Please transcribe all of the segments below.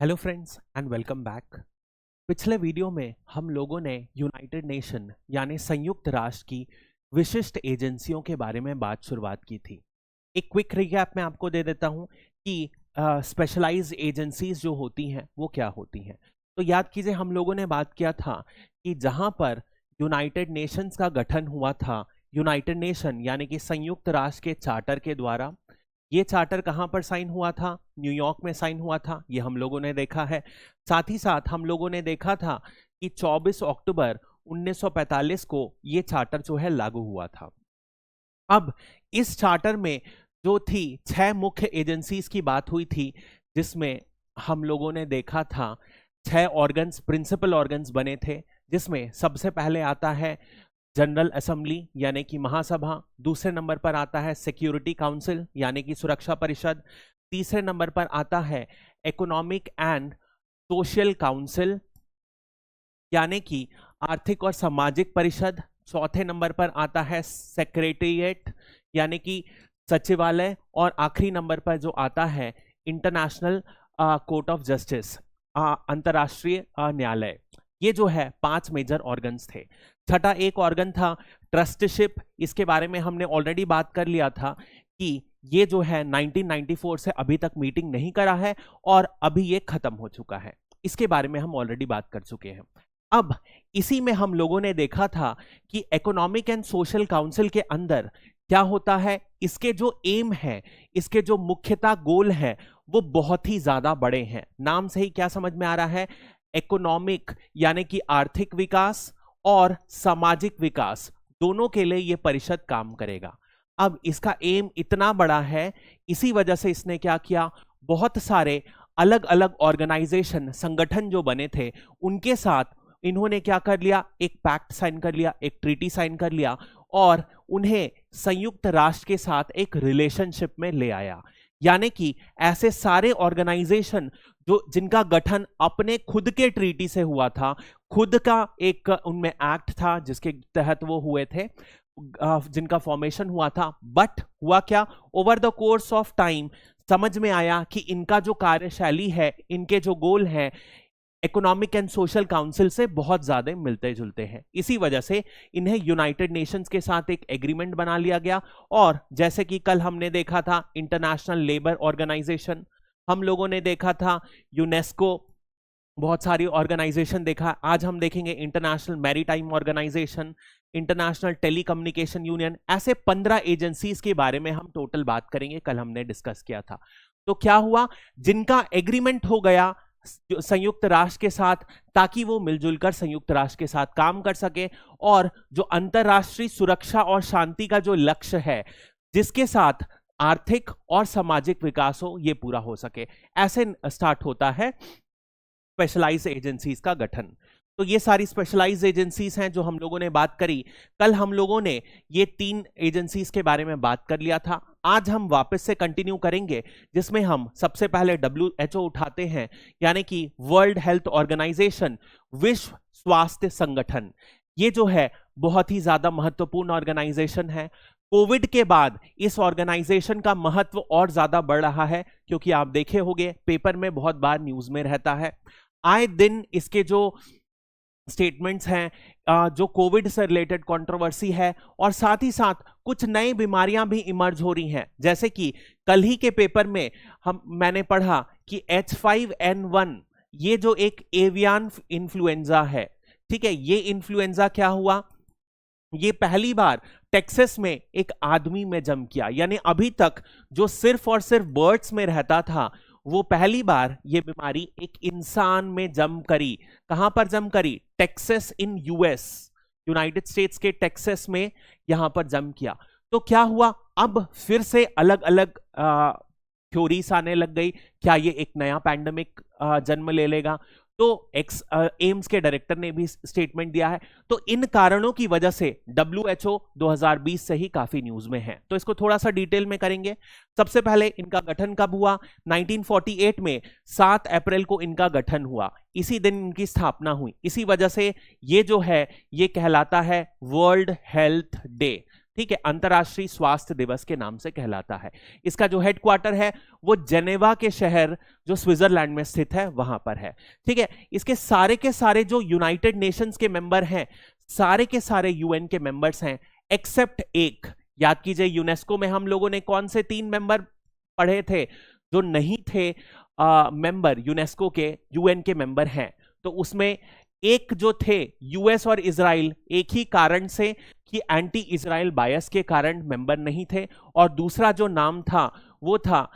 Hello friends and welcome back. पिछले video में हम लोगों ने यूनाइटेड नेशन यानी संयुक्त राष्ट्र की विशिष्ट एजेंसियों के बारे में शुरुआत की थी। एक क्विक रिकैप मैं आपको दे देता हूं कि स्पेशलाइज्ड एजेंसीज जो होती हैं वो क्या होती हैं। तो याद कीजिए, हम लोगों ने बात किया था कि जहां पर यूनाइटेड नेशंस का गठन हुआ था, यूनाइटेड नेशन यानी कि संयुक्त राष्ट्र के चार्टर के द्वारा। ये चार्टर कहाँ पर साइन हुआ था? न्यूयॉर्क में साइन हुआ था, ये हम लोगों ने देखा है। साथ ही साथ हम लोगों ने देखा था कि 24 अक्टूबर 1945 को ये चार्टर जो है लागू हुआ था। अब इस चार्टर में जो थी 6 मुख्य एजेंसीज की बात हुई थी, जिसमें हम लोगों ने देखा था 6 ऑर्गन्स, प्रिंसिपल ऑर्गन्स बने थे, जिसमें सबसे पहले आता है जनरल असेंबली यानी कि महासभा। दूसरे नंबर पर आता है सिक्योरिटी काउंसिल यानी कि सुरक्षा परिषद। तीसरे नंबर पर आता है इकोनॉमिक एंड सोशल काउंसिल यानी कि आर्थिक और सामाजिक परिषद। चौथे नंबर पर आता है सेक्रेटेरिएट यानी कि सचिवालय। और आखिरी नंबर पर जो आता है इंटरनेशनल कोर्ट ऑफ जस्टिस, अंतरराष्ट्रीय न्यायालय। ये जो है 5 मेजर ऑर्गन्स थे। छठा एक ऑर्गन था ट्रस्टशिप। इसके बारे में हमने ऑलरेडी बात कर लिया था कि ये जो है 1994 से अभी तक मीटिंग नहीं करा है और अभी ये खत्म हो चुका है। इसके बारे में हम ऑलरेडी बात कर चुके हैं। अब इसी में हम लोगों ने देखा था कि इकोनॉमिक एंड सोशल काउंसिल के अंदर क्या होता है, इसके जो एम है, इसके जो मुख्यता गोल है, वो बहुत ही ज्यादा बड़े हैं। नाम से ही क्या समझ में आ रहा है? इकोनॉमिक यानी कि आर्थिक विकास और सामाजिक विकास, दोनों के लिए यह परिषद काम करेगा। अब इसका एम इतना बड़ा है, इसी वजह से इसने क्या किया, बहुत सारे अलग अलग ऑर्गेनाइजेशन, संगठन जो बने थे, उनके साथ इन्होंने क्या कर लिया, एक पैक्ट साइन कर लिया, एक ट्रीटी साइन कर लिया और उन्हें संयुक्त राष्ट्र के साथ एक रिलेशनशिप में ले आया। यानी कि ऐसे सारे ऑर्गेनाइजेशन जो जिनका गठन अपने खुद के ट्रीटी से हुआ था, खुद का एक उनमें एक्ट था जिसके तहत वो हुए थे, जिनका फॉर्मेशन हुआ था, बट हुआ क्या, over the course of time समझ में आया कि इनका जो कार्यशैली है, इनके जो गोल है, इकोनॉमिक एंड सोशल काउंसिल से बहुत ज्यादा मिलते जुलते हैं। इसी वजह से इन्हें यूनाइटेड नेशंस के साथ एक एग्रीमेंट बना लिया गया। और जैसे कि कल हमने देखा था इंटरनेशनल लेबर ऑर्गेनाइजेशन, हम लोगों ने देखा था यूनेस्को, बहुत सारी ऑर्गेनाइजेशन देखा। आज हम देखेंगे international maritime organisation, international telecommunication union. ऐसे 15 एजेंसीज के बारे में हम टोटल बात करेंगे, कल हमने डिस्कस किया था। तो क्या हुआ, जिनका एग्रीमेंट हो गया संयुक्त राष्ट्र के साथ, ताकि वो मिलजुल कर संयुक्त राष्ट्र के साथ काम कर सके और जो अंतरराष्ट्रीय सुरक्षा और शांति का जो लक्ष्य है, जिसके साथ आर्थिक और सामाजिक विकास हो, ये पूरा हो सके। ऐसे स्टार्ट होता है स्पेशलाइज्ड एजेंसीज का गठन। तो ये सारी स्पेशलाइज्ड एजेंसीज हैं जो हम लोगों ने बात करी। कल हम लोगों ने ये 3 एजेंसीज के बारे में बात कर लिया था। आज हम वापस से कंटिन्यू करेंगे, जिसमें हम सबसे पहले WHO उठाते हैं, यानी कि वर्ल्ड हेल्थ ऑर्गेनाइजेशन, विश्व स्वास्थ्य संगठन। ये जो है बहुत ही ज्यादा महत्वपूर्ण ऑर्गेनाइजेशन है। कोविड के बाद इस ऑर्गेनाइजेशन का महत्व और ज्यादा बढ़ रहा है, क्योंकि आप देखे होंगे पेपर में बहुत बार न्यूज में रहता है। आए दिन इसके जो स्टेटमेंट्स हैं, जो कोविड से रिलेटेड कंट्रोवर्सी है, और साथ ही साथ कुछ नई बीमारियां भी इमर्ज हो रही हैं। जैसे कि कल ही के पेपर में मैंने पढ़ा कि H5N1, ये जो एक एवियन इन्फ्लुएंजा है, ठीक है, ये इन्फ्लुएंजा क्या हुआ, ये पहली बार टेक्सास में एक आदमी में जम किया। यानी अभी तक जो सिर्फ और सिर्फ बर्ड्स में रहता था, वो पहली बार ये बीमारी एक इंसान में जम करी। कहां पर जम करी? टेक्सास इन US, यूनाइटेड स्टेट्स के टेक्सास में यहां पर जम किया। तो क्या हुआ, अब फिर से अलग अलग थ्योरीज आने लग गई, क्या ये एक नया पैंडेमिक जन्म ले लेगा? तो एम्स के डायरेक्टर ने भी स्टेटमेंट दिया है। तो इन कारणों की वजह से WHO 2020 से ही काफी न्यूज में है। तो इसको थोड़ा सा डिटेल में करेंगे। सबसे पहले इनका गठन कब हुआ? 1948 में 7 अप्रैल को इनका गठन हुआ, इसी दिन इनकी स्थापना हुई। इसी वजह से ये जो है ये कहलाता है वर्ल्ड हेल्थ डे। ठीक है, अंतर्राष्ट्रीय स्वास्थ्य दिवस के नाम से कहलाता है। इसका जो हेडक्वार्टर है वो जेनेवा के शहर जो स्विट्जरलैंड में स्थित है वहां पर है। ठीक है, इसके सारे जो यूनाइटेड नेशंस के मेंबर हैं, सारे के सारे यूएन के मेंबर्स हैं एक्सेप्ट एक। याद कीजिए यूनेस्को में हम लोगों ने कौन से 3 मेंबर पढ़े थे जो नहीं थे मेंबर यूनेस्को के, यूएन के मेंबर हैं। तो उसमें एक जो थे यूएस और इजराइल, एक ही कारण से कि एंटी इजराइल बायस के कारण मेंबर नहीं थे, और दूसरा जो नाम था वो था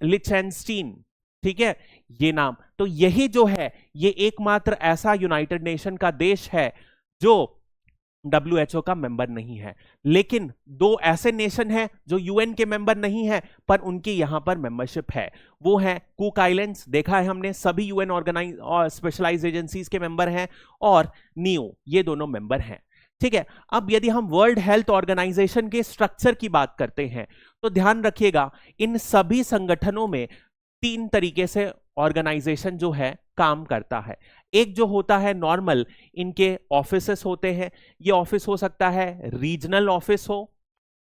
लिचेंस्टीन। ठीक है, ये नाम। तो यही जो है ये एकमात्र ऐसा यूनाइटेड नेशन का देश है जो WHO का मेंबर नहीं है। लेकिन 2 ऐसे नेशन हैं जो यूएन के मेंबर नहीं है पर उनकी यहां पर मेंबरशिप है। वो है कुक आइलैंड्स, देखा है हमने, सभी यूएन ऑर्गेनाइज और स्पेशलाइज्ड एजेंसीज के मेंबर हैं, और नियो, ये दोनों मेंबर हैं। ठीक है, अब यदि हम वर्ल्ड हेल्थ ऑर्गेनाइजेशन के स्ट्रक्चर की बात करते हैं तो ध्यान रखिएगा इन सभी संगठनों में 3 तरीके से ऑर्गेनाइजेशन जो है काम करता है। एक जो होता है नॉर्मल, इनके ऑफिसेस होते हैं। ये ऑफिस हो सकता है रीजनल ऑफिस हो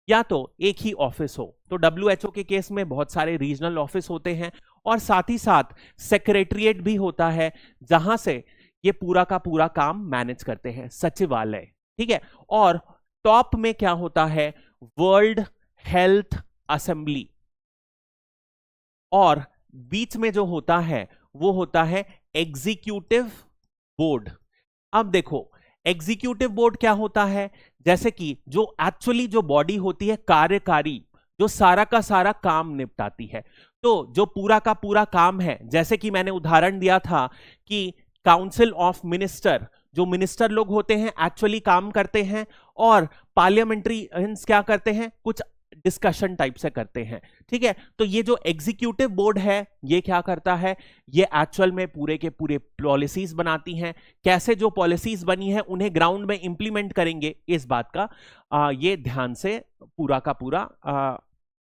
या तो एक ही ऑफिस हो। तो WHO के केस में बहुत सारे रीजनल ऑफिस होते हैं, और साथ ही साथ सेक्रेटरीट भी होता है जहां से ये पूरा का पूरा काम मैनेज करते हैं, सचिवालय। ठीक है, और टॉप में क्या होता है, वर्ल्ड हेल्थ असेंबली, और बीच में जो होता है वो होता है एग्जीक्यूटिव बोर्ड। अब देखो एग्जीक्यूटिव बोर्ड क्या होता है, जैसे कि जो एक्चुअली जो बॉडी होती है कार्यकारी, जो सारा का सारा काम निपटाती है। तो जो पूरा का पूरा काम है, जैसे कि मैंने उदाहरण दिया था कि काउंसिल ऑफ मिनिस्टर, जो मिनिस्टर लोग होते हैं एक्चुअली काम करते हैं, और पार्लियामेंट्रियंस क्या करते हैं, कुछ डिस्कशन टाइप से करते हैं। ठीक है, तो ये जो एग्जीक्यूटिव बोर्ड है ये क्या करता है, ये एक्चुअल में पूरे के पूरे पॉलिसीज बनाती हैं। कैसे जो पॉलिसीज बनी है उन्हें ग्राउंड में इंप्लीमेंट करेंगे, इस बात का ये ध्यान से पूरा का पूरा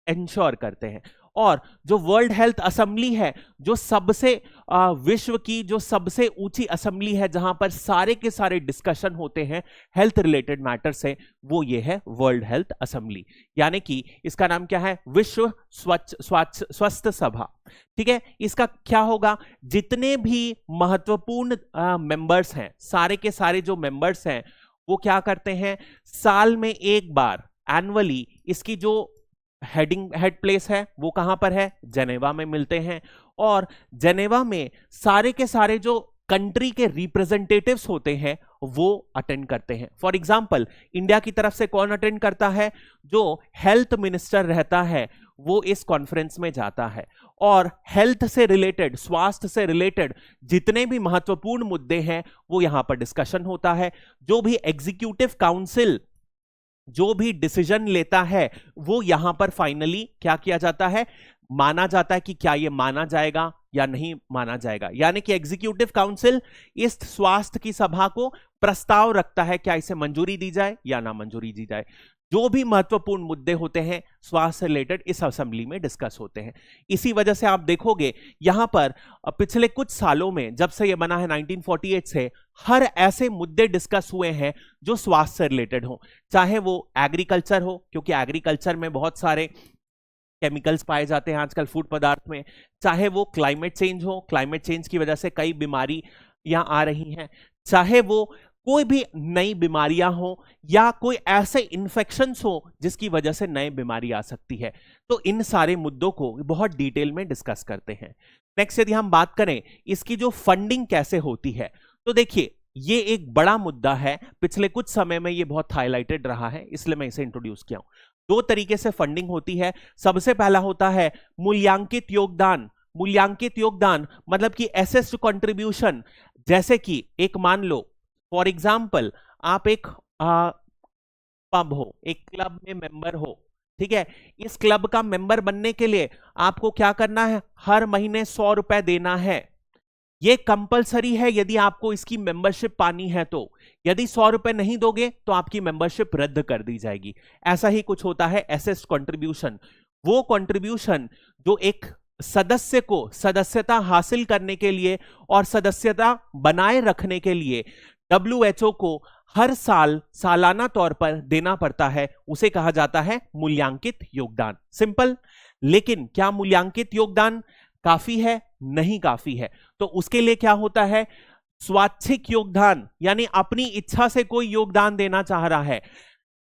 इंश्योर करते हैं। और जो वर्ल्ड हेल्थ असेंबली है, जो सबसे विश्व की जो सबसे ऊंची असेंबली है जहां पर सारे के सारे डिस्कशन होते हैं हेल्थ रिलेटेड मैटर से, वो ये है वर्ल्ड हेल्थ असेंबली। यानी कि इसका नाम क्या है, विश्व स्वास्थ्य सभा। ठीक है, इसका क्या होगा, जितने भी महत्वपूर्ण मेंबर्स हैं, सारे के सारे जो मेंबर्स हैं वो क्या करते हैं, साल में एक बार एनुअली इसकी जो हेड प्लेस है वो कहां पर है, जेनेवा में मिलते हैं। और जेनेवा में सारे के सारे जो कंट्री के रिप्रेजेंटेटिव्स होते हैं वो अटेंड करते हैं। फॉर एग्जांपल इंडिया की तरफ से कौन अटेंड करता है, जो हेल्थ मिनिस्टर रहता है वो इस कॉन्फ्रेंस में जाता है, और हेल्थ से रिलेटेड, स्वास्थ्य से रिलेटेड जितने भी महत्वपूर्ण मुद्दे हैं वो यहां पर डिस्कशन होता है। जो भी एग्जीक्यूटिव काउंसिल जो भी डिसीजन लेता है वो यहां पर फाइनली क्या किया जाता है, माना जाता है कि क्या ये माना जाएगा या नहीं माना जाएगा। यानी कि एग्जीक्यूटिव काउंसिल इस स्वास्थ्य की सभा को प्रस्ताव रखता है क्या इसे मंजूरी दी जाए या ना मंजूरी दी जाए। जो भी महत्वपूर्ण मुद्दे होते हैं स्वास्थ्य से रिलेटेड इस असेंबली में डिस्कस होते हैं। इसी वजह से आप देखोगे यहां पर पिछले कुछ सालों में, जब से ये बना है 1948 से, हर ऐसे मुद्दे डिस्कस हुए हैं जो स्वास्थ्य से रिलेटेड हो, चाहे वो एग्रीकल्चर हो, क्योंकि एग्रीकल्चर में बहुत सारे केमिकल्स पाए जाते हैं आजकल फूड पदार्थ में, चाहे वो क्लाइमेट चेंज हो, क्लाइमेट चेंज की वजह से कई बीमारी यहां आ रही हैं, चाहे वो कोई भी नई बीमारियां हो या कोई ऐसे इन्फेक्शंस हो जिसकी वजह से नई बीमारी आ सकती है। तो इन सारे मुद्दों को बहुत डिटेल में डिस्कस करते हैं। नेक्स्ट यदि हम बात करें इसकी जो फंडिंग कैसे होती है, तो देखिए ये एक बड़ा मुद्दा है, पिछले कुछ समय में ये बहुत हाईलाइटेड रहा है, इसलिए मैं इसे इंट्रोड्यूस किया हूं। 2 तरीके से फंडिंग होती है। सबसे पहला होता है मूल्यांकित योगदान। मूल्यांकित योगदान मतलब कि एसेस्ड कंट्रीब्यूशन। जैसे कि एक मान लो फॉर एग्जाम्पल आप एक पब हो, एक क्लब में मेंबर हो, ठीक है, इस क्लब का मेंबर बनने के लिए आपको क्या करना है, हर महीने 100 रुपए देना है। ये कंपलसरी है यदि आपको इसकी मेंबरशिप पानी है तो। यदि 100 रुपए नहीं दोगे तो आपकी मेंबरशिप रद्द कर दी जाएगी। ऐसा ही कुछ होता है एसेस्ड कंट्रीब्यूशन। वो कंट्रीब्यूशन जो एक सदस्य को सदस्यता हासिल करने के लिए और सदस्यता बनाए रखने के लिए WHO को हर साल सालाना तौर पर देना पड़ता है, उसे कहा जाता है मूल्यांकित योगदान। सिंपल। लेकिन क्या मूल्यांकित योगदान काफी है? नहीं काफी है। तो उसके लिए क्या होता है? स्वैच्छिक योगदान, यानी अपनी इच्छा से कोई योगदान देना चाह रहा है,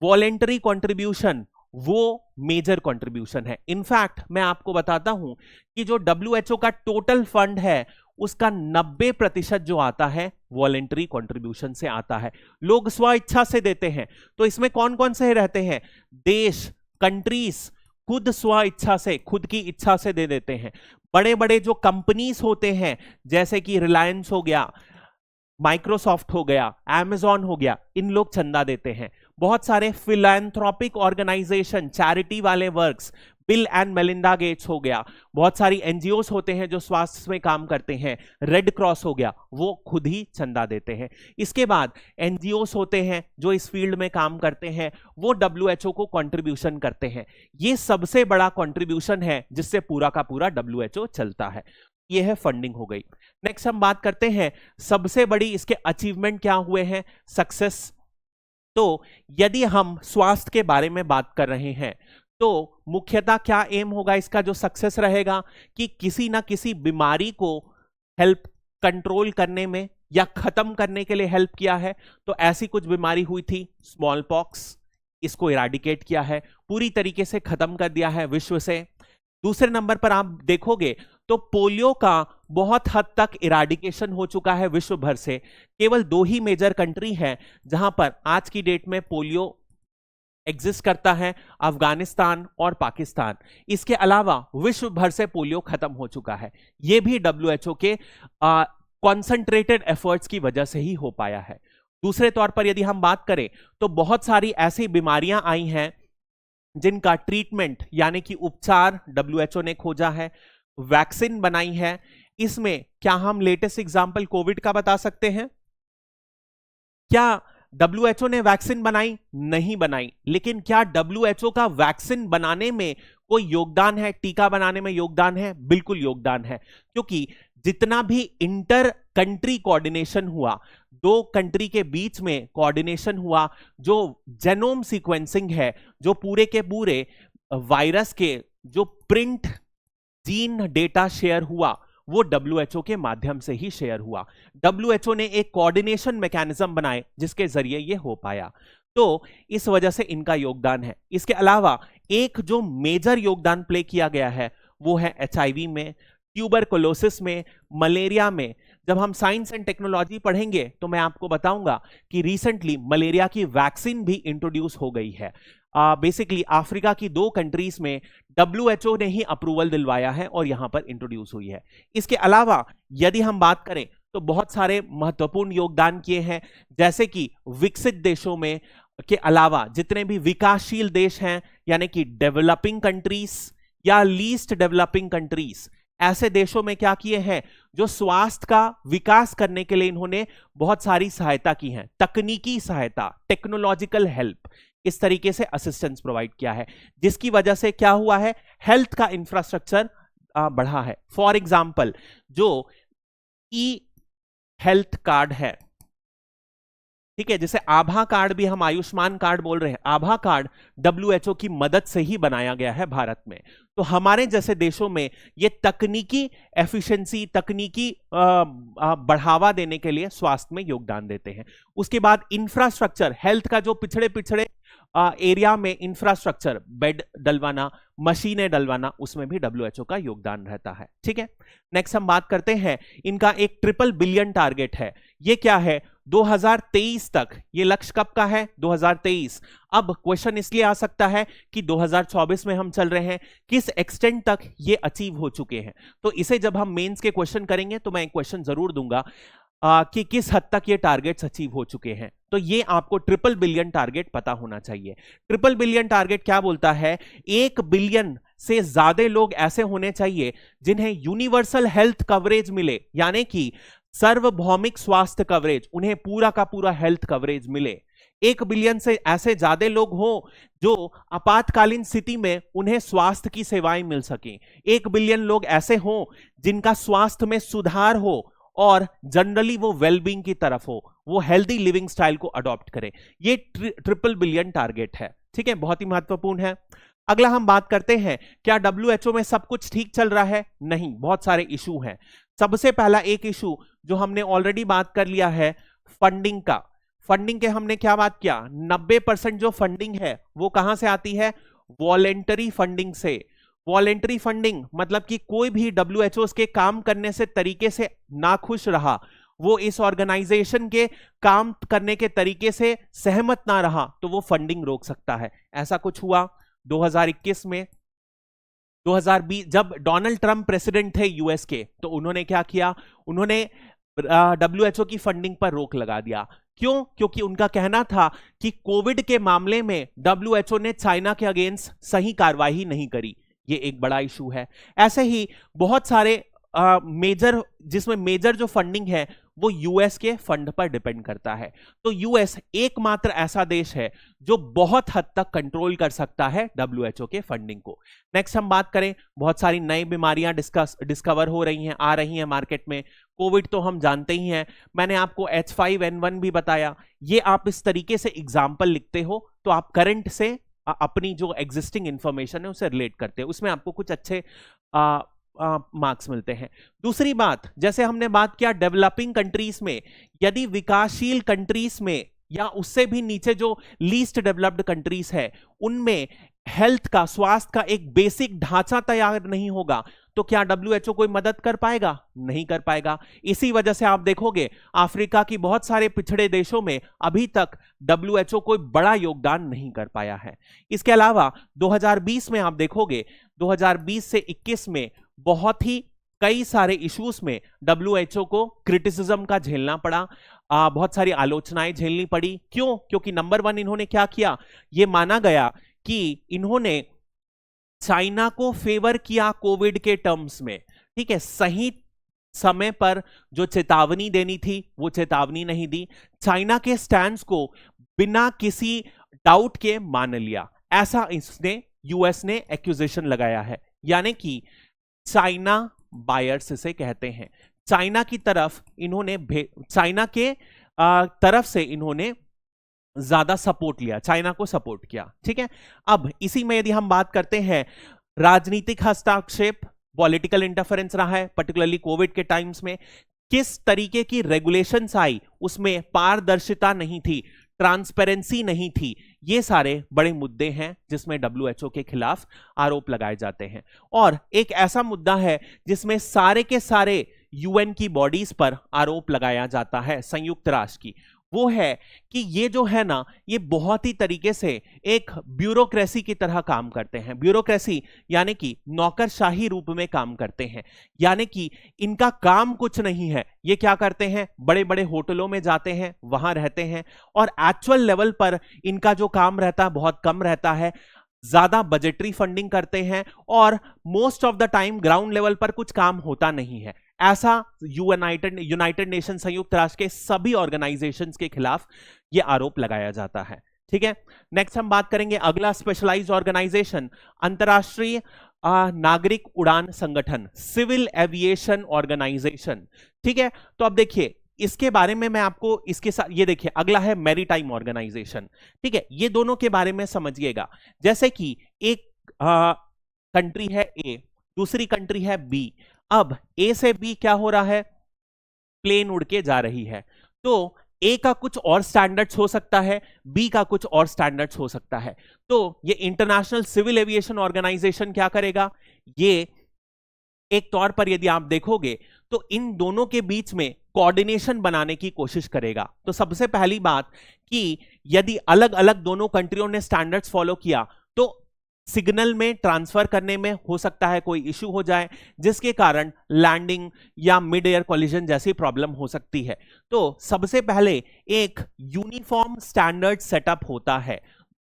वॉलेंटरी कंट्रीब्यूशन, वो मेजर कंट्रीब्यूशन है। इनफैक्ट मैं आपको बताता हूं कि जो डब्ल्यूएचओ का टोटल फंड है उसका 90% जो आता है वॉलेंटरी कंट्रीब्यूशन से आता है, लोग स्व इच्छा से देते हैं। तो इसमें कौन कौन से रहते हैं? देश, कंट्रीज खुद स्व इच्छा से, खुद की इच्छा से दे देते हैं। बड़े बड़े जो कंपनीज होते हैं जैसे कि रिलायंस हो गया, माइक्रोसॉफ्ट हो गया, अमेजॉन हो गया, इन लोग चंदा देते हैं। बहुत सारे फिलैंथ्रोपिक ऑर्गेनाइजेशन, चैरिटी वाले works, bill and Melinda Gates हो गया, बहुत सारी एनजीओस होते हैं जो स्वास्थ्य में काम करते हैं, रेड क्रॉस हो गया, वो खुद ही चंदा देते हैं। इसके बाद एनजीओस होते हैं जो इस फील्ड में काम करते हैं, वो डब्ल्यूएचओ को कंट्रीब्यूशन करते हैं। ये सबसे बड़ा कंट्रीब्यूशन है जिससे पूरा का पूरा डब्ल्यूएचओ चलता है। ये है फंडिंग हो गई। नेक्स्ट हम बात करते हैं सबसे बड़ी इसके अचीवमेंट क्या हुए हैं, सक्सेस। तो यदि हम स्वास्थ्य के बारे में बात कर रहे हैं तो मुख्यतः क्या एम होगा इसका, जो सक्सेस रहेगा कि किसी ना किसी बीमारी को हेल्प कंट्रोल करने में या खत्म करने के लिए हेल्प किया है। तो ऐसी कुछ बीमारी हुई थी स्मॉल पॉक्स, इसको इराडिकेट किया है, पूरी तरीके से खत्म कर दिया है विश्व से। दूसरे नंबर पर आप देखोगे तो पोलियो का बहुत हद तक इराडिकेशन हो चुका है विश्व भर से। केवल 2 ही मेजर कंट्री है जहां पर आज की डेट में पोलियो एग्जिस्ट करता है, अफगानिस्तान और पाकिस्तान। इसके अलावा विश्व भर से पोलियो खत्म हो चुका है। यह भी डब्ल्यूएचओ के कॉन्सेंट्रेटेड एफर्ट्स की वजह से ही हो पाया है। दूसरे तौर पर यदि हम बात करें तो बहुत सारी ऐसी बीमारियां आई हैं जिनका ट्रीटमेंट यानी कि उपचार डब्ल्यूएचओ ने खोजा है, वैक्सीन बनाई है। इसमें क्या हम लेटेस्ट एग्जांपल कोविड का बता सकते हैं? क्या डब्ल्यूएचओ ने वैक्सीन बनाई? नहीं बनाई। लेकिन क्या डब्ल्यूएचओ का वैक्सीन बनाने में कोई योगदान है, टीका बनाने में योगदान है? बिल्कुल योगदान है, क्योंकि जितना भी इंटर कंट्री कोऑर्डिनेशन हुआ, 2 कंट्री के बीच में कोऑर्डिनेशन हुआ, जो जेनोम सीक्वेंसिंग है, जो पूरे के पूरे वायरस के जो प्रिंट जीन डेटा शेयर हुआ, वो डब्ल्यूएचओ के माध्यम से ही शेयर हुआ। डब्ल्यूएचओ ने एक कोऑर्डिनेशन मैकेनिज्म बनाए जिसके जरिए ये हो पाया। तो इस वजह से इनका योगदान है। इसके अलावा एक जो मेजर योगदान प्ले किया गया है वो है एचआईवी में, ट्यूबरकुलोसिस में, मलेरिया में। जब हम साइंस एंड टेक्नोलॉजी पढ़ेंगे तो मैं आपको बताऊंगा कि रिसेंटली मलेरिया की वैक्सीन भी इंट्रोड्यूस हो गई है। बेसिकली अफ्रीका की 2 कंट्रीज में डब्ल्यूएचओ ने ही अप्रूवल दिलवाया है और यहां पर इंट्रोड्यूस हुई है। इसके अलावा यदि हम बात करें तो बहुत सारे महत्वपूर्ण योगदान किए हैं, जैसे कि विकसित देशों में के अलावा जितने भी विकासशील देश हैं, यानी कि डेवलपिंग कंट्रीज या लीस्ट डेवलपिंग कंट्रीज, ऐसे देशों में क्या किए हैं, जो स्वास्थ्य का विकास करने के लिए इन्होंने बहुत सारी सहायता की है, तकनीकी सहायता, टेक्नोलॉजिकल हेल्प, इस तरीके से असिस्टेंस प्रोवाइड किया है, जिसकी वजह से क्या हुआ है, हेल्थ का इंफ्रास्ट्रक्चर बढ़ा है। फॉर एग्जाम्पल जो ई हेल्थ कार्ड है, ठीक है, जैसे आभा कार्ड भी हम आयुष्मान कार्ड बोल रहे हैं, आभा कार्ड डब्ल्यूएचओ की मदद से ही बनाया गया है भारत में। तो हमारे जैसे देशों में ये तकनीकी एफिशिएंसी, तकनीकी बढ़ावा देने के लिए स्वास्थ्य में योगदान देते हैं। उसके बाद इंफ्रास्ट्रक्चर, हेल्थ का जो पिछड़े पिछड़े एरिया में इंफ्रास्ट्रक्चर, बेड डलवाना, मशीनें डलवाना, उसमें भी डब्ल्यूएचओ का योगदान रहता है। ठीक है, नेक्स्ट हम बात करते हैं, इनका एक ट्रिपल बिलियन टारगेट है। ये क्या है, 2023 तक, ये लक्ष्य कब का है, 2023। अब क्वेश्चन इसलिए आ सकता है कि 2024 में हम चल रहे हैं, किस एक्सटेंट तक ये अचीव हो चुके हैं। तो इसे जब हम मेंस के क्वेश्चन करेंगे तो मैं एक क्वेश्चन जरूर दूंगा कि किस हद तक ये टारगेट्स अचीव हो चुके हैं। तो ये आपको ट्रिपल बिलियन टारगेट पता होना चाहिए। ट्रिपल बिलियन टारगेट क्या बोलता है, 1 बिलियन से ज्यादा लोग ऐसे होने चाहिए जिन्हें यूनिवर्सल हेल्थ कवरेज मिले, यानी कि सार्वभौमिक स्वास्थ्य कवरेज, उन्हें पूरा का पूरा हेल्थ कवरेज मिले। 1 बिलियन से ऐसे ज्यादा लोग हों जो आपातकालीन स्थिति में उन्हें स्वास्थ्य की सेवाएं मिल सकें। 1 बिलियन लोग ऐसे हों जिनका स्वास्थ्य में सुधार हो और जनरली वो वेलबींग की तरफ हो, वो हेल्दी लिविंग स्टाइल को अडॉप्ट करे। ये ट्रिपल बिलियन टारगेट है, ठीक है, बहुत ही महत्वपूर्ण है। अगला हम बात करते हैं, क्या WHO में सब कुछ ठीक चल रहा है? नहीं, बहुत सारे इशू हैं। सबसे पहला एक इशू जो हमने ऑलरेडी बात कर लिया है, फंडिंग का। फंडिंग के हमने क्या बात किया, 90% जो फंडिंग है वो कहां से आती है? वॉलेंटरी फंडिंग से। वॉलेंटरी फंडिंग मतलब कि कोई भी WHO के काम करने से तरीके से नाखुश रहा, वो इस ऑर्गेनाइजेशन के काम करने के तरीके से सहमत ना रहा, तो वो फंडिंग रोक सकता है। ऐसा कुछ हुआ 2021 में। 2020 जब डोनाल्ड ट्रंप प्रेसिडेंट थे यूएस के, तो उन्होंने क्या किया, उन्होंने WHO की फंडिंग पर रोक लगा दिया। क्यों? क्योंकि उनका कहना था कि कोविड के मामले में WHO ने चाइना के अगेंस्ट सही कार्रवाई नहीं करी। ये एक बड़ा इशू है। ऐसे ही बहुत सारे मेजर, जिसमें मेजर जो फंडिंग है वो यूएस के फंड पर डिपेंड करता है। तो यूएस एकमात्र ऐसा देश है जो बहुत हद तक कंट्रोल कर सकता है WHO के फंडिंग को। नेक्स्ट हम बात करें, बहुत सारी नई बीमारियां डिस्कवर हो रही हैं, आ रही हैं मार्केट में। कोविड तो हम जानते ही हैं, मैंने आपको H5N1 भी बताया। ये आप इस तरीके से एग्जाम्पल लिखते हो तो आप करंट से अपनी जो एग्जिस्टिंग इंफॉर्मेशन है उसे रिलेट करते हैं, उसमें आपको कुछ अच्छे मार्क्स मिलते हैं। दूसरी बात, जैसे हमने बात किया डेवलपिंग कंट्रीज में, यदि विकासशील कंट्रीज में या उससे भी नीचे जो लीस्ट डेवलप्ड कंट्रीज है, उनमें हेल्थ का, स्वास्थ्य का एक बेसिक ढांचा तैयार नहीं होगा, तो क्या WHO कोई मदद कर पाएगा? नहीं कर पाएगा। इसी वजह से आप देखोगे अफ्रीका की बहुत सारे पिछड़े देशों में अभी तक WHO कोई बड़ा योगदान नहीं कर पाया है। इसके अलावा 2020 में आप देखोगे, 2020 से 21 में बहुत ही कई सारे इश्यूज में WHO को क्रिटिसिज्म का झेलना पड़ा, बहुत सारी आलोचनाएं झेलनी पड़ी। क्यों? क्योंकि नंबर 1 इन्होंने क्या किया, यह माना गया कि इन्होंने चाइना को फेवर किया कोविड के टर्म्स में, ठीक है, सही समय पर जो चेतावनी देनी थी वो चेतावनी नहीं दी, चाइना के स्टैंड्स को बिना किसी डाउट के मान लिया। ऐसा इसने यूएस ने एक्यूजेशन लगाया है, यानी कि चाइना बायर्स इसे कहते हैं। चाइना की तरफ इन्होंने, चाइना के तरफ से इन्होंने ज्यादा सपोर्ट लिया, चाइना को सपोर्ट किया, ठीक है। अब इसी में यदि हम बात करते हैं, राजनीतिक हस्तक्षेप, पॉलिटिकल इंटरफेरेंस रहा है, पर्टिकुलरली कोविड के टाइम्स में। किस तरीके की रेगुलेशंस आई, उसमें पारदर्शिता नहीं थी, ट्रांसपेरेंसी नहीं थी। ये सारे बड़े मुद्दे हैं जिसमें WHO के खिलाफ आरोप लगाए जाते हैं। और एक ऐसा मुद्दा है जिसमें सारे के सारे UN की बॉडीज पर आरोप लगाया जाता है, संयुक्त राष्ट्र की, वो है कि ये जो है ना, ये बहुत ही तरीके से एक ब्यूरोक्रेसी की तरह काम करते हैं। ब्यूरोक्रेसी यानी कि नौकरशाही रूप में काम करते हैं, यानी कि इनका काम कुछ नहीं है। ये क्या करते हैं, बड़े बड़े होटलों में जाते हैं, वहां रहते हैं, और एक्चुअल लेवल पर इनका जो काम रहता है बहुत कम रहता है, ज्यादा बजटरी फंडिंग करते हैं, और most of the time ground level पर कुछ काम होता नहीं है। ऐसा यूनाइटेड नेशन, संयुक्त राष्ट्र के सभी ऑर्गेनाइजेशंस के खिलाफ यह आरोप लगाया जाता है, ठीक है। नेक्स्ट हम बात करेंगे अगला स्पेशलाइज्ड ऑर्गेनाइजेशन, अंतरराष्ट्रीय नागरिक उड़ान संगठन, सिविल एविएशन ऑर्गेनाइजेशन, ठीक है। तो अब देखिए इसके बारे में मैं आपको इसके साथ, ये देखिए अगला है मैरीटाइम ऑर्गेनाइजेशन, ठीक है। ये दोनों के बारे में समझिएगा। जैसे कि एक कंट्री है ए, दूसरी कंट्री है बी। अब ए से बी क्या हो रहा है, प्लेन उड़ के जा रही है, तो ए का कुछ और स्टैंडर्ड्स हो सकता है, बी का कुछ और स्टैंडर्ड्स हो सकता है। तो ये इंटरनेशनल सिविल एविएशन ऑर्गेनाइजेशन क्या करेगा, ये एक तौर पर यदि आप देखोगे तो इन दोनों के बीच में कोऑर्डिनेशन बनाने की कोशिश करेगा। तो सबसे पहली बात कि यदि अलग अलग दोनों कंट्रियों ने स्टैंडर्ड्स फॉलो किया तो सिग्नल में ट्रांसफर करने में हो सकता है कोई इश्यू हो जाए, जिसके कारण लैंडिंग या मिड एयर कोलिजन जैसी प्रॉब्लम हो सकती है। तो सबसे पहले एक यूनिफॉर्म स्टैंडर्ड सेटअप होता है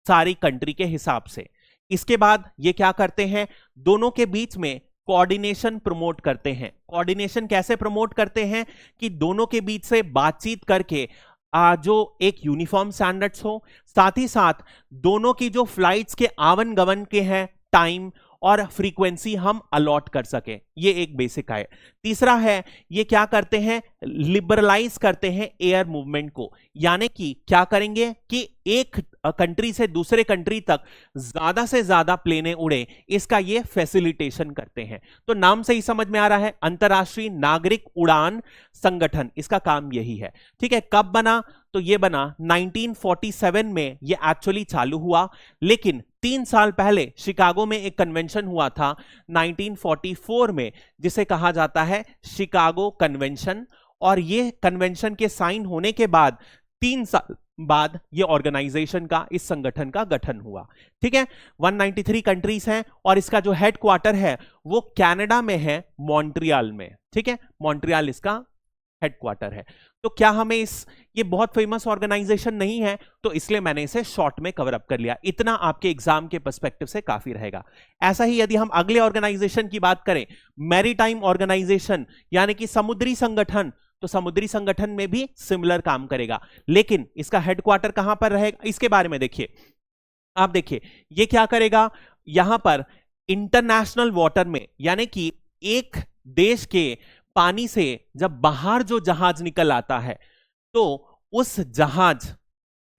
सारी कंट्री के हिसाब से। इसके बाद ये क्या करते हैं, दोनों के बीच में कोऑर्डिनेशन प्रमोट करते हैं। कोऑर्डिनेशन कैसे प्रमोट करते हैं कि दोनों के बीच से बातचीत करके जो एक यूनिफॉर्म स्टैंडर्ड्स हो, साथ ही साथ दोनों की जो फ्लाइट्स के आवन गमन के हैं टाइम और फ्रीक्वेंसी हम अलॉट कर सके, ये एक बेसिक है। तीसरा है, ये क्या करते हैं, लिबरलाइज करते हैं एयर मूवमेंट को, यानी कि क्या करेंगे कि एक कंट्री से दूसरे कंट्री तक ज्यादा से ज्यादा प्लेनें उड़े, इसका ये फैसिलिटेशन करते हैं। तो नाम से ही समझ में आ रहा है, अंतरराष्ट्रीय नागरिक उड़ान संगठन, इसका काम यही है। ठीक है, कब बना, तो ये बना 1947 में ये एक्चुअली चालू हुआ, लेकिन 3 साल पहले शिकागो में एक कन्वेंशन हुआ था 1944 में, जिसे कहा जाता है शिकागो कन्वेंशन। और ये कन्वेंशन के साइन होने के बाद 3 साल बाद ये ऑर्गेनाइजेशन का, इस संगठन का गठन हुआ। ठीक है, 193 कंट्रीज हैं और इसका जो हेडक्वार्टर है वो कनाडा में है, मॉन्ट्रियल में। ठीक है, मॉन्ट्रियल इसका हेडक्वार्टर है। तो क्या हमें ये बहुत फेमस ऑर्गेनाइजेशन नहीं है, तो इसलिए मैंने इसे शॉर्ट में कवर अप कर लिया। इतना आपके एग्जाम के पर्सपेक्टिव से काफी रहेगा। ऐसा ही यदि हम अगले ऑर्गेनाइजेशन की बात करें, मैरीटाइम ऑर्गेनाइजेशन यानी कि समुद्री संगठन, तो समुद्री संगठन में भी सिमिलर काम करेगा, लेकिन इसका हेडक्वार्टर कहां पर रहेगा, इसके बारे में देखिए। आप देखिए ये क्या करेगा, यहां पर इंटरनेशनल वाटर में, यानी कि एक देश के पानी से जब बाहर जो जहाज निकल आता है, तो उस जहाज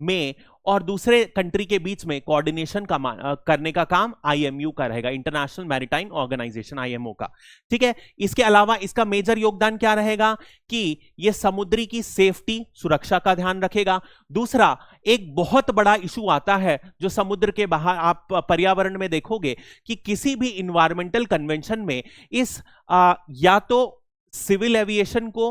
में और दूसरे कंट्री के बीच में कोऑर्डिनेशन करने का काम आईएमयू का रहेगा, इंटरनेशनल मैरीटाइम ऑर्गेनाइजेशन, आईएमओ का। ठीक है, इसके अलावा इसका मेजर योगदान क्या रहेगा कि यह समुद्री की सेफ्टी, सुरक्षा का ध्यान रखेगा। दूसरा, एक बहुत बड़ा इशू आता है जो समुद्र के बाहर, आप पर्यावरण में देखोगे कि किसी भी इन्वायरमेंटल कन्वेंशन में इस या तो सिविल एविएशन को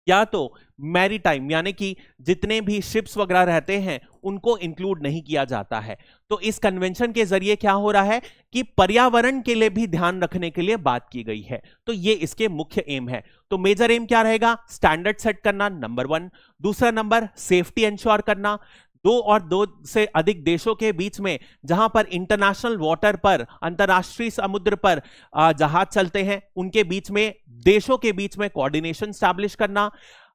या तो मैरीटाइम यानी कि जितने भी शिप्स वगैरह रहते हैं उनको इंक्लूड नहीं किया जाता है। तो इस कन्वेंशन के जरिए क्या हो रहा है कि पर्यावरण के लिए भी ध्यान रखने के लिए बात की गई है। तो ये इसके मुख्य एम है। तो मेजर एम क्या रहेगा, स्टैंडर्ड सेट करना, नंबर 1। दूसरा नंबर, सेफ्टी इंश्योर करना। 2 और 2 से अधिक देशों के बीच में जहां पर इंटरनेशनल वाटर पर, अंतरराष्ट्रीय समुद्र पर जहाज चलते हैं, उनके बीच में, देशों के बीच में कोऑर्डिनेशन स्टैब्लिश करना,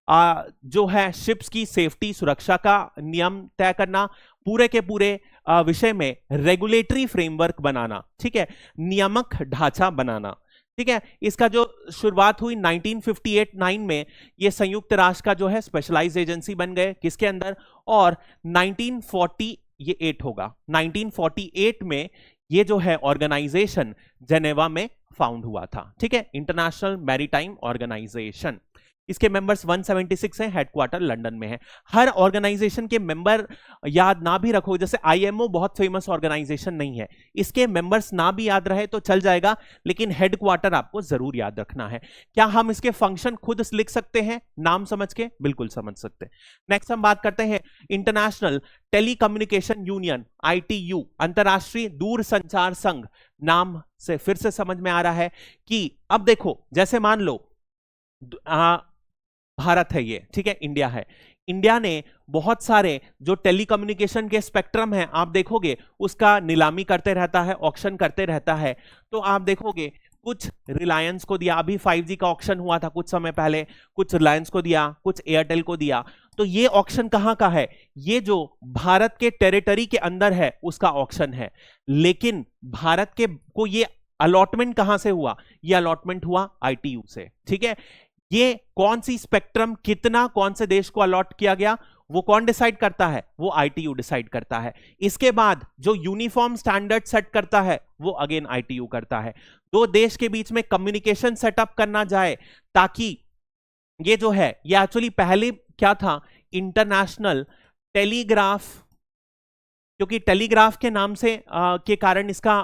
जो है शिप्स की सेफ्टी, सुरक्षा का नियम तय करना, पूरे के पूरे विषय में रेगुलेटरी फ्रेमवर्क बनाना। ठीक है, नियामक ढांचा बनाना। ठीक है, इसका जो शुरुआत हुई 1958-9 में, ये संयुक्त राष्ट्र का जो है स्पेशलाइज्ड एजेंसी बन गए, किसके अंदर, और 1948 होगा, 1948 में ये जो है ऑर्गेनाइजेशन जेनेवा में फाउंड हुआ था। ठीक है, इंटरनेशनल मैरीटाइम ऑर्गेनाइजेशन। इसके मेंबर्स 176 हैं, हेडक्वार्टर लंदन में है। हर ऑर्गेनाइजेशन के मेंबर याद ना भी रखो, जैसे आईएमओ बहुत फेमस ऑर्गेनाइजेशन नहीं है, इसके मेंबर्स ना भी याद रहे तो चल जाएगा, लेकिन हेडक्वार्टर आपको जरूर याद रखना है। क्या हम इसके फंक्शन खुद लिख सकते हैं नाम समझ के? बिल्कुल समझ सकते हैं। नेक्स्ट हम बात करते हैं इंटरनेशनल टेलीकम्युनिकेशन यूनियन, आईटीयू, अंतरराष्ट्रीय दूरसंचार संघ। नाम से फिर से समझ में आ रहा है कि अब देखो, जैसे मान लो भारत है ये, ठीक है, इंडिया है, इंडिया ने बहुत सारे जो टेलीकम्युनिकेशन के स्पेक्ट्रम है, आप देखोगे उसका नीलामी करते रहता है, ऑक्शन करते रहता है। तो आप देखोगे कुछ रिलायंस को दिया, अभी 5G का ऑक्शन हुआ था कुछ समय पहले, कुछ रिलायंस को दिया, कुछ एयरटेल को दिया। तो ये ऑक्शन कहां का है? ये जो भारत के टेरिटरी के अंदर है उसका ऑक्शन है, लेकिन भारत के को ये अलॉटमेंट कहां से हुआ? ये अलॉटमेंट हुआ आईटीयू से। ठीक है, ये कौन सी स्पेक्ट्रम कितना कौन से देश को अलॉट किया गया, वो कौन डिसाइड करता है? वो आईटीयू डिसाइड करता है। इसके बाद जो यूनिफॉर्म स्टैंडर्ड सेट करता है वो अगेन आईटीयू करता है। 2 देश के बीच में कम्युनिकेशन सेटअप करना जाए, ताकि ये जो है, ये एक्चुअली पहले क्या था, इंटरनेशनल टेलीग्राफ, क्योंककि टेलीग्राफ के नाम से के कारण इसका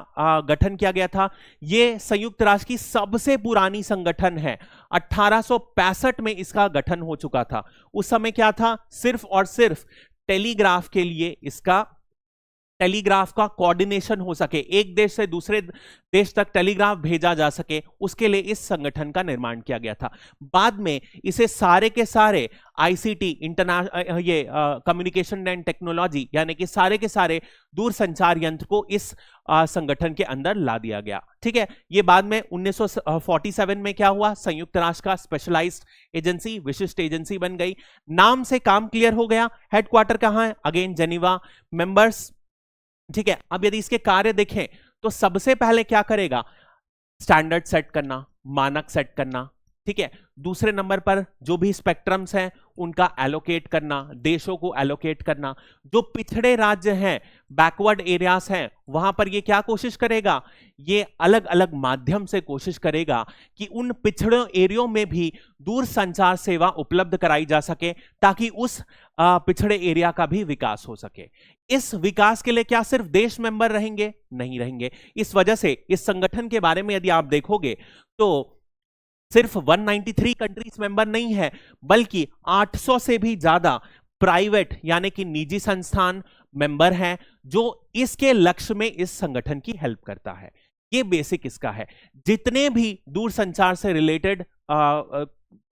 गठन किया गया था। यह संयुक्त राष्ट्र की सबसे पुरानी संगठन है, 1865 में इसका गठन हो चुका था। उस समय क्या था, सिर्फ और सिर्फ टेलीग्राफ के लिए, इसका टेलीग्राफ का कोऑर्डिनेशन हो सके, एक देश से दूसरे देश तक टेलीग्राफ भेजा जा सके, उसके लिए इस संगठन का निर्माण किया गया था। बाद में इसे सारे के सारे आईसीटी, इंटरनेशनल ये कम्युनिकेशन एंड टेक्नोलॉजी, यानी कि सारे के सारे दूरसंचार यंत्र को इस संगठन के अंदर ला दिया गया। ठीक है, ये बाद में 1947 में क्या हुआ, संयुक्त राष्ट्र का स्पेशलाइज्ड एजेंसी, विशिष्ट एजेंसी बन गई। नाम से काम क्लियर हो गया। हेडक्वार्टर कहां है? Again Geneva. मेंबर्स, ठीक है। अब यदि इसके कार्य देखें तो सबसे पहले क्या करेगा, स्टैंडर्ड सेट करना, मानक सेट करना, ठीक है। दूसरे नंबर पर जो भी स्पेक्ट्रम्स हैं उनका एलोकेट करना, देशों को एलोकेट करना। जो पिछड़े राज्य हैं, बैकवर्ड एरियाज हैं, वहां पर ये क्या कोशिश करेगा, ये अलग अलग माध्यम से कोशिश करेगा कि उन पिछड़े एरियो में भी दूर संचार सेवा उपलब्ध कराई जा सके, ताकि उस पिछड़े एरिया का भी विकास हो सके। इस विकास के लिए क्या सिर्फ देश मेंबर रहेंगे? नहीं रहेंगे। इस वजह से इस संगठन के बारे में यदि आप देखोगे तो सिर्फ 193 कंट्रीज मेंबर नहीं है, बल्कि 800 से भी ज्यादा प्राइवेट यानी कि निजी संस्थान मेंबर हैं, जो इसके लक्ष्य में इस संगठन की हेल्प करता है। ये बेसिक इसका है। जितने भी दूर संचार से रिलेटेड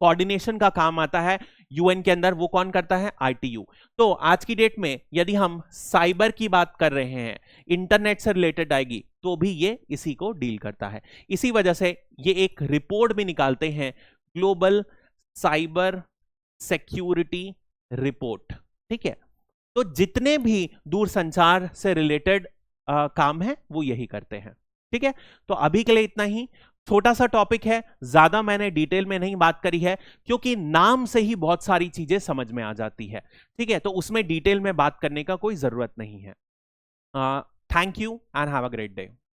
कोऑर्डिनेशन का काम आता है यूएन के अंदर, वो कौन करता है? आईटीयू। तो आज की डेट में यदि हम साइबर की बात कर रहे हैं, इंटरनेट से रिलेटेड आएगी, तो भी ये इसी को डील करता है। इसी वजह से ये एक रिपोर्ट भी निकालते हैं, ग्लोबल साइबर सिक्योरिटी रिपोर्ट, ठीक है। तो जितने भी दूर संचार से रिलेटेड काम है वो यही करते हैं, ठीक है। तो अभी के लिए इतना ही, छोटा सा टॉपिक है, ज्यादा मैंने डिटेल में नहीं बात करी है, क्योंकि नाम से ही बहुत सारी चीजें समझ में आ जाती है, ठीक है। तो उसमें डिटेल में बात करने का कोई जरूरत नहीं है। Thank you and have a great day.